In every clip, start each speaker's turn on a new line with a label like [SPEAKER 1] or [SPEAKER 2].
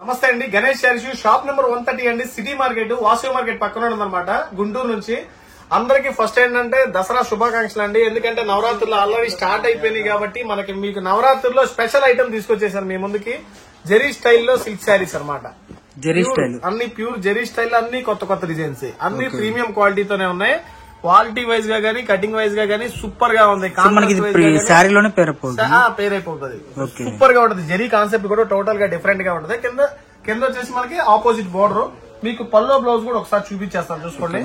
[SPEAKER 1] నమస్తే అండి, Ganesh saris shop number 130 అండి, సిటీ మార్కెట్ వాసవి మార్కెట్ పక్కన ఉందన్నమాట, గుంటూరు నుంచి. అందరికి ఫస్ట్ ఏంటంటే దసరా శుభాకాంక్షలు అండి. ఎందుకంటే నవరాత్రులు ఆల్రెడీ స్టార్ట్ అయిపోయినాయి కాబట్టి మీకు నవరాత్రుల్లో స్పెషల్ ఐటమ్ తీసుకొచ్చేసాను మీ ముందుకి. జెరీ స్టైల్లో సిల్క్ శారీస్ అనమాట.
[SPEAKER 2] జెరీ స్టైల్
[SPEAKER 1] అన్ని ప్యూర్ జెరీ స్టైల్, అన్ని కొత్త కొత్త డిజైన్స్, అన్ని ప్రీమియం క్వాలిటీతోనే ఉన్నాయి. క్వాలిటీ వైజ్ గా గానీ కటింగ్ వైజ్ గా గానీ సూపర్ గా ఉంది.
[SPEAKER 2] శారీలోనే
[SPEAKER 1] పేరైపోతుంది, సూపర్ గా ఉంటుంది. జెరీ కాన్సెప్ట్ కూడా టోటల్ గా డిఫరెంట్ గా ఉంటుంది. కింద వచ్చేసి మనకి ఆపోజిట్ బోర్డర్, మీకు పల్లో బ్లౌజ్ కూడా ఒకసారి చూపించేస్తాను చూసుకోండి.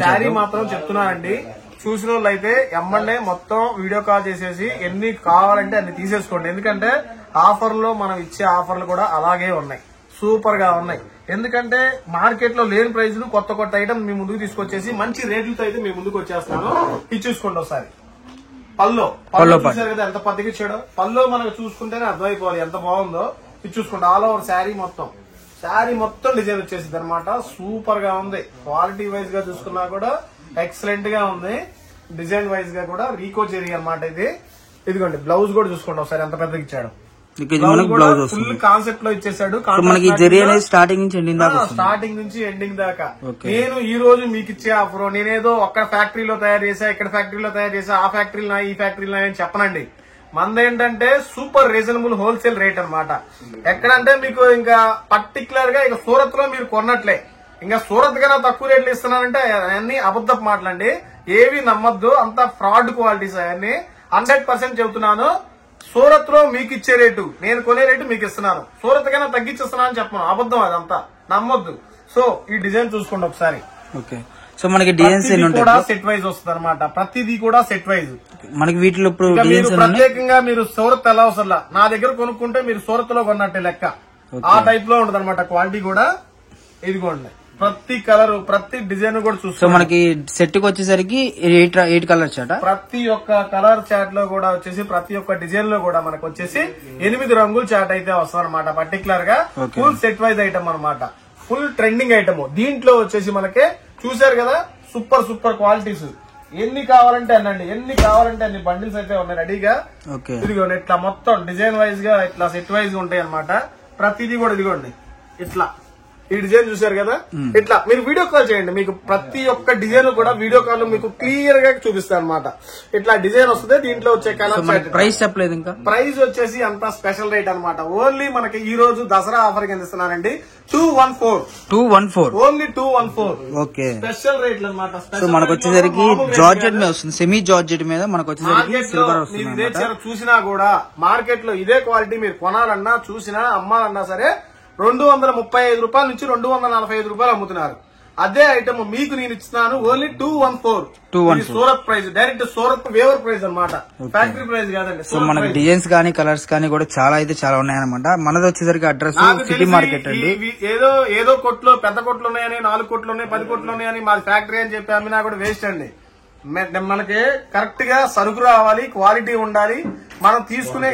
[SPEAKER 1] శారీ మాత్రం చెప్తున్నానండి, చూసిన వాళ్ళు అయితే ఎమ్మండే మొత్తం వీడియో కాల్ చేసేసి ఎన్ని కావాలంటే అన్ని తీసేసుకోండి. ఎందుకంటే ఆఫర్ లో మనం ఇచ్చే ఆఫర్లు కూడా అలాగే ఉన్నాయి, సూపర్ గా ఉన్నాయి. ఎందుకంటే మార్కెట్ లో లేని ప్రైజ్లు కొత్త కొత్త ఐటమ్ మీ ముందుకు తీసుకొచ్చేసి మంచి రేట్లతో అయితే మీ ముందుకు వచ్చేస్తాను. ఇది చూసుకోండి ఒకసారి. పల్లో చూసారు కదా ఎంత పద్ధతికి ఇచ్చాడో. పల్లో మనకు చూసుకుంటేనే అర్థమైపోవాలి ఎంత బాగుందో. ఇది చూసుకోండి, ఆల్ ఓవర్ శారీ మొత్తం డిజైన్ వచ్చేసింది అనమాట. సూపర్ గా ఉంది. క్వాలిటీ వైజ్ గా చూసుకున్నా కూడా ఎక్సలెంట్ గా ఉంది. డిజైన్ వైజ్ గా కూడా రీకో జెరీ అనమాట ఇది. ఇదిగోండి బ్లౌజ్ కూడా చూసుకోండి ఒకసారి ఎంత పెద్దగా ఇచ్చాడు. ఫుల్ కాన్సెప్ట్ లో ఇచ్చేసాడు. స్టార్టింగ్ నుంచి ఎండింగ్ దాకా. నేను ఈ రోజు మీకు ఇచ్చే ఆఫర్ నేనేదో ఒక్క ఫ్యాక్టరీలో తయారు చేసా, ఇక్కడ ఫ్యాక్టరీలో తయారు చేసా, ఆ ఫ్యాక్టరీలో ఈ ఫ్యాక్టరీలో అని చెప్పనండి. మందేంటంటే సూపర్ రీజనబుల్ హోల్సేల్ రేట్ అనమాట. ఎక్కడంటే మీకు ఇంకా పర్టికులర్ గా ఇక సూరత్ లో మీరు కొన్నట్లే, ఇంకా సూరత్ కన్నా తక్కువ రేట్లు ఇస్తున్నానంటే అన్ని అబద్ధపు మాటలండి. ఏవి నమ్మద్దు, అంతా ఫ్రాడ్ క్వాలిటీస్. అవన్నీ 100% చెబుతున్నాను. సూరత్ లో మీకు ఇచ్చే రేటు, నేను కొనే రేటు మీకు ఇస్తున్నాను. సూరత్ కన్నా తగ్గించిస్తున్నా అని చెప్పను, అబద్ధం అదంతా, నమ్మొద్దు. సో ఈ డిజైన్ చూసుకోండి ఒకసారి.
[SPEAKER 2] సో మనకి డిజైన్స్
[SPEAKER 1] కూడా సెట్ వైజ్ వస్తుంది అనమాట. ప్రతిదీ కూడా సెట్ వైజ్
[SPEAKER 2] మనకి వీటిలో
[SPEAKER 1] ప్రత్యేకంగా మీరు సూరత్ ఎలా వస్తుందా, నా దగ్గర కొనుక్కుంటే మీరు సూరత్ లో కొన్నట్టే లెక్క. ఆ టైప్ లో ఉంటది అనమాట క్వాలిటీ కూడా. ఇదిగోండి ప్రతి కలర్ ప్రతి డిజైన్ కూడా చూస్తాం.
[SPEAKER 2] మనకి సెట్ కి వచ్చేసరికి 8 కలర్ చాట్,
[SPEAKER 1] ప్రతి ఒక్క కలర్ చాట్ లో కూడా వచ్చేసి ప్రతి ఒక్క డిజైన్ లో కూడా మనకు వచ్చేసి 8 రంగుల చాట్ అయితే వస్తుంది అనమాట. పర్టికులర్ గా ఫుల్ సెట్ వైజ్ ఐటమ్ అనమాట, ఫుల్ ట్రెండింగ్ ఐటమ్. దీంట్లో వచ్చేసి మనకి చూసారు కదా సూపర్ క్వాలిటీస్. ఎన్ని కావాలంటే అనండి, ఎన్ని కావాలంటే అన్ని బండిల్స్ అయితే ఉన్నాయి రెడీగా. ఇదిగోండి ఇట్లా మొత్తం డిజైన్ వైజ్ గా ఇట్లా సెట్ వైజ్ గా ఉంటాయి అనమాట. ప్రతిదీ కూడా ఇదిగోండి ఇట్లా ఈ డిజైన్ చూసారు కదా. ఇట్లా మీరు వీడియో కాల్ చేయండి, మీకు ప్రతి ఒక్క డిజైన్ కూడా వీడియో కాల్ మీకు క్లియర్ గా చూపిస్తాను అనమాట. ఇట్లా డిజైన్ వస్తుంది. దీంట్లో వచ్చే కలర్
[SPEAKER 2] ప్రైస్ చెప్పలేదు, ఇంకా
[SPEAKER 1] ప్రైస్ వచ్చేసి అంత స్పెషల్ రేట్ అనమాట. ఓన్లీ మనకి ఈ రోజు దసరా ఆఫర్ కింద ఇస్తున్నానండి 214 ఓన్లీ 214 స్పెషల్ రేట్లు అనమాట.
[SPEAKER 2] మనకు వచ్చేసరికి జార్జెట్ మీద వస్తుంది, సెమీ జార్జెట్ మీద మనకు వచ్చేసరికి సిల్వర్ వస్తుంది.
[SPEAKER 1] ఇదే చీర చూసినా కూడా మార్కెట్ లో ఇదే క్వాలిటీ మీరు కొనాలన్నా చూసినా అమ్మాలన్నా సరే 235 రూపాయల నుంచి 245 రూపాయలు అమ్ముతున్నారు. అదే ఐటమ్ మీకు నేను ఇస్తున్నాను only 214. Surat price, direct Surat waiver price అనమాట, ఫ్యాక్టరీ ప్రైస్ కాదండి.
[SPEAKER 2] సో మనకి డిజైన్స్ కానీ కలర్స్ కానీ కూడా చాలా ఉన్నాయన్నమాట. మనది వచ్చేసరికి అడ్రస్ సిటీ మార్కెట్ అండి.
[SPEAKER 1] ఏదో కొట్లో పెద్ద కొట్లు ఉన్నాయని, 4 కొట్లు ఉన్నాయి, 10 కొట్లు ఉన్నాయని మాది ఫ్యాక్టరీ అని చెప్పి అమ్మినా కూడా వేస్ట్ అండి. మనకి కరెక్ట్ గా సరుకు రావాలి, క్వాలిటీ ఉండాలి. మనం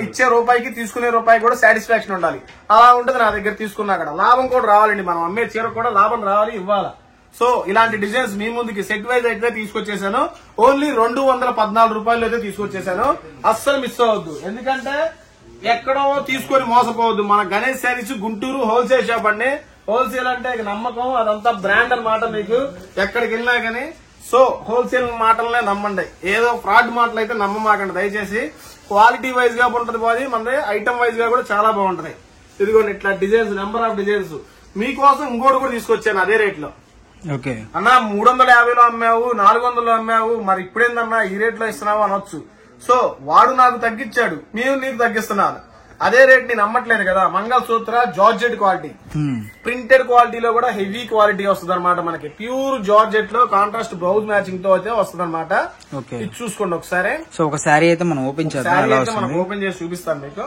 [SPEAKER 1] ఇచ్చే రూపాయికి తీసుకునే రూపాయి కూడా సాటిస్ఫాక్షన్ ఉండాలి. అలా ఉంటుంది నా దగ్గర తీసుకున్నా కూడా. లాభం కూడా రావాలండి, మనం అమ్మే చీర కూడా లాభం రావాలి, ఇవ్వాలా. సో ఇలాంటి డిజైన్స్ మీ ముందుకి సెట్ వైజ్ అయితే తీసుకొచ్చేసాను. ఓన్లీ 214 రూపాయలు అయితే తీసుకొచ్చేసాను. అస్సలు మిస్ అవ్వద్దు, ఎందుకంటే ఎక్కడో తీసుకొని మోసపోవద్దు. మన గణేష్ శారీస్ గుంటూరు హోల్సేల్ షాప్ అండి. హోల్సేల్ అంటే నమ్మకం, అదంతా బ్రాండ్ అనమాట. మీకు ఎక్కడికి వెళ్ళినా గానీ సో హోల్సేల్ మాటలనే నమ్మండి, ఏదో ఫ్రాడ్ మాటలు అయితే నమ్మమాకండి దయచేసి. క్వాలిటీ వైజ్ గా ఉంటది బాగుంది, మన ఐటమ్ వైజ్ గా కూడా చాలా బాగుంటది. ఇదిగోండి ఇట్లా డిజైన్స్, నెంబర్ ఆఫ్ డిజైన్స్. మీకోసం ఇంకోటి కూడా తీసుకొచ్చాను అదే రేట్ లో. అన్నా 350లో అమ్మావు, 400లో అమ్మావు, మరి ఇప్పుడేందన్నా ఈ రేట్ లో ఇస్తున్నావు అనొచ్చు. సో వాడు నాకు తగ్గించాడు, నేను నీకు తగ్గిస్తున్నాను. అదే రేట్ నేను నమ్మట్లేదు కదా. మంగళసూత్ర జార్జెట్ క్వాలిటీ, ప్రింటెడ్ క్వాలిటీలో కూడా హెవీ క్వాలిటీ వస్తుంది అనమాట. మనకి ప్యూర్ జార్జెట్ లో కాంట్రాస్ట్ బ్లౌజ్ మ్యాచింగ్ తో అయితే వస్తుంది అనమాట. ఇది చూసుకోండి ఒకసారి.
[SPEAKER 2] సో ఒక శారీ అయితే మనం ఓపెన్
[SPEAKER 1] చేసి చూపిస్తాను మీకు.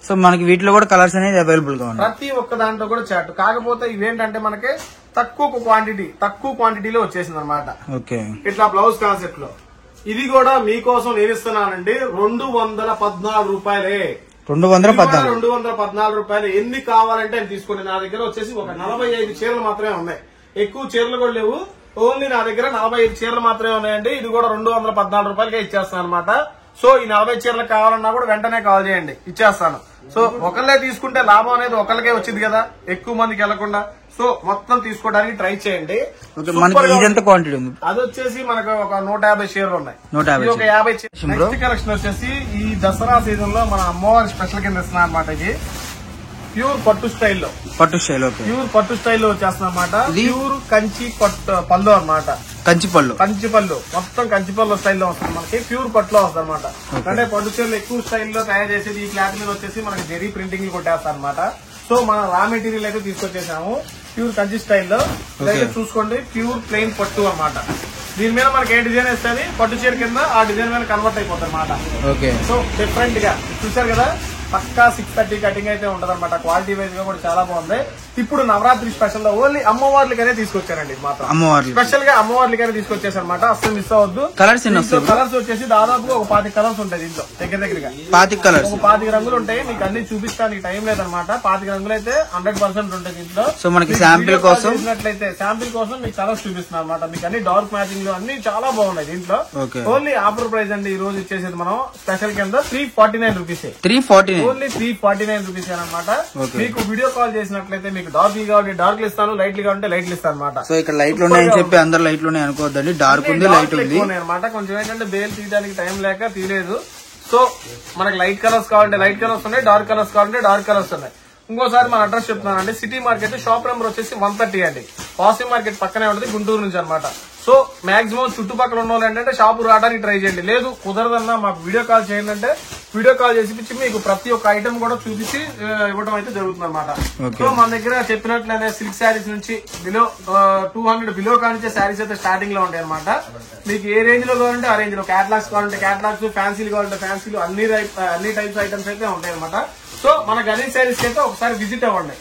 [SPEAKER 2] సో మనకి వీటిలో కూడా కలర్స్ అనేది అవైలబుల్ గా ఉన్నాయి,
[SPEAKER 1] ప్రతి ఒక్క దాంట్లో కూడా చాట్. కాకపోతే ఇవేంటంటే మనకి తక్కువ క్వాంటిటీలో వచ్చేసింది అనమాట. ఇట్లా బ్లౌజ్ కాన్సెప్ట్ లో. ఇది కూడా మీకోసం నేను ఇస్తున్నానండి 214 రూపాయలే. 214 రూపాయలు. ఎన్ని కావాలంటే అని తీసుకోండి. నా దగ్గర వచ్చేసి ఒక 45 చీరలు మాత్రమే ఉన్నాయి, ఎక్కువ చీరలు కూడా లేవు. ఓన్లీ నా దగ్గర 45 చీరలు మాత్రమే ఉన్నాయండి. ఇది కూడా 214 రూపాయలకే ఇచ్చేస్తాను అనమాట. సో ఈ 40 చీరలు కావాలన్నా కూడా వెంటనే కాల్ చేయండి, ఇచ్చేస్తాను. సో ఒకళ్ళే తీసుకుంటే లాభం అనేది ఒకళ్ళకే వచ్చింది కదా, ఎక్కువ మందికి వెళ్లకుండా. సో మొత్తం తీసుకోవడానికి ట్రై చేయండి. అది వచ్చేసి మనకు ఒక 150 చీరలు ఉన్నాయి, 50 చీరలు. నెక్స్ట్ కలెక్షన్ వచ్చేసి ఈ దసరా సీజన్ లో మన అమ్మవారి స్పెషల్ కింద ఇస్తున్నా అనమాట. ఇది ప్యూర్ పట్టు స్టైల్లో, ప్యూర్ పట్టు స్టైల్లో వచ్చేస్తున్నా అనమాట. ప్యూర్ కంచి పళ్ళు అనమాట, కంచి పళ్ళు మొత్తం కంచి పళ్ళు స్టైల్లో వస్తుంది మనకి. ప్యూర్ పట్టులో వస్తుంది అనమాట. అంటే పట్టు చీరలు ఎక్కువ స్టైల్లో తయారు చేసేది ఈ క్లాత్ మీద వచ్చేసి మనకి జరీ ప్రింటింగ్ కొట్టేస్తారు అనమాట. సో మన రా మెటీరియల్ అయితే తీసుకొచ్చేసాము ప్యూర్ కంచి స్టైల్లో. ఇదైతే చూసుకోండి ప్యూర్ ప్లెయిన్ పట్టు అనమాట. దీని మీద మనకి ఏ డిజైన్ వేస్తుంది పట్టు చీర కింద ఆ డిజైన్ మీద కన్వర్ట్ అయిపోతుంది అనమాట. సో డిఫరెంట్ గా చూసారు కదా, పక్కా 630 కటింగ్ అయితే ఉంటది అనమాట. క్వాలిటీ వైజ్ గా కూడా చాలా బాగుంది. ఇప్పుడు నవరాత్రి స్పెషల్ లో ఓన్లీ అమ్మవార్లకైనా తీసుకొచ్చారండి. మాత్రం స్పెషల్ గా అమ్మవార్లకైనా తీసుకొచ్చేసారు అనమాట. అస్సలు మిస్ అవ్వద్దు. కలర్స్ వచ్చేసి దాదాపుగా ఒక 25 కలర్స్ ఉంటాయి దీంట్లో. దగ్గరగా 25 రంగులు ఉంటాయి. మీకు అన్ని చూపించడానికి టైం లేదనమాట. 25 రంగులు అయితే 100% ఉంటాయి దీంట్లో. సో మనకి శాంపిల్ కోసం మీకు కలర్స్ చూపిస్తున్నాం అనమాట. మీకు అన్ని డార్క్ మ్యాచింగ్ లో అన్ని చాలా బాగున్నాయి దీంట్లో. ఓన్లీ ఆఫర్ ప్రైస్ అండి ఈ రోజు ఇచ్చేసేది మనం స్పెషల్ కింద 349 రూపీస్, ఓన్లీ 349 రూపీస్ అనమాట. మీకు వీడియో కాల్ చేసినట్లయితే మీకు డార్క్ కావాలి డార్క్ ఇస్తాను, లైట్ గా ఉంటే లైట్లు ఇస్తాను అనమాట. సో ఇక్కడ లైట్లు ఉన్నాయని చెప్పి అందరు లైట్లు ఉన్నాయి అనుకోవద్దండి, డార్క్ ఉంది లైట్ ఉంది అనమాట. కొంచెం ఏంటంటే బేల్ తీయడానికి టైం లేక తీయలేదు. సో మనకి లైట్ కలర్స్ కావాలంటే లైట్ కలర్స్ ఉన్నాయి, డార్క్ కలర్స్ కావాలంటే డార్క్ కలర్స్ ఉన్నాయి. ఇంకోసారి మన అడ్రస్ చెప్తున్నానండి. సిటీ మార్కెట్ షాప్ నెంబర్ వచ్చేసి 130 అండి. పాసి మార్కెట్ పక్కనే ఉంటుంది, గుంటూరు నుంచి అనమాట. సో మాక్సిమం చుట్టుపక్కల ఉన్న వాళ్ళు ఏంటంటే షాపు రావడానికి ట్రై చేయండి. లేదు కుదరదన్నా మాకు వీడియో కాల్ చేయండి అంటే వీడియో కాల్ చేసి మీకు ప్రతి ఒక్క ఐటమ్ కూడా చూపించి ఇవ్వడం అయితే జరుగుతుంది అనమాట. సో మన దగ్గర చెప్పినట్లనే సిల్క్ శారీస్ నుంచి బిలో 200 బిలో కానించే శారీస్ అయితే స్టార్టింగ్ లో ఉంటాయి అనమాట. మీకు ఏ రేంజ్ లో కావాలంటే ఆ రేంజ్ లో, క్యాటలాగ్స్ కావాలంటే క్యాటలాగ్స్, ఫ్యాన్సీలు కావాలంటే ఫ్యాన్సీలు, అన్ని టైప్స్ ఐటమ్స్ అయితే ఉంటాయి అనమాట. సో మన గణేష్ శారీస్ అయితే ఒకసారి విజిట్ అవ్వండి.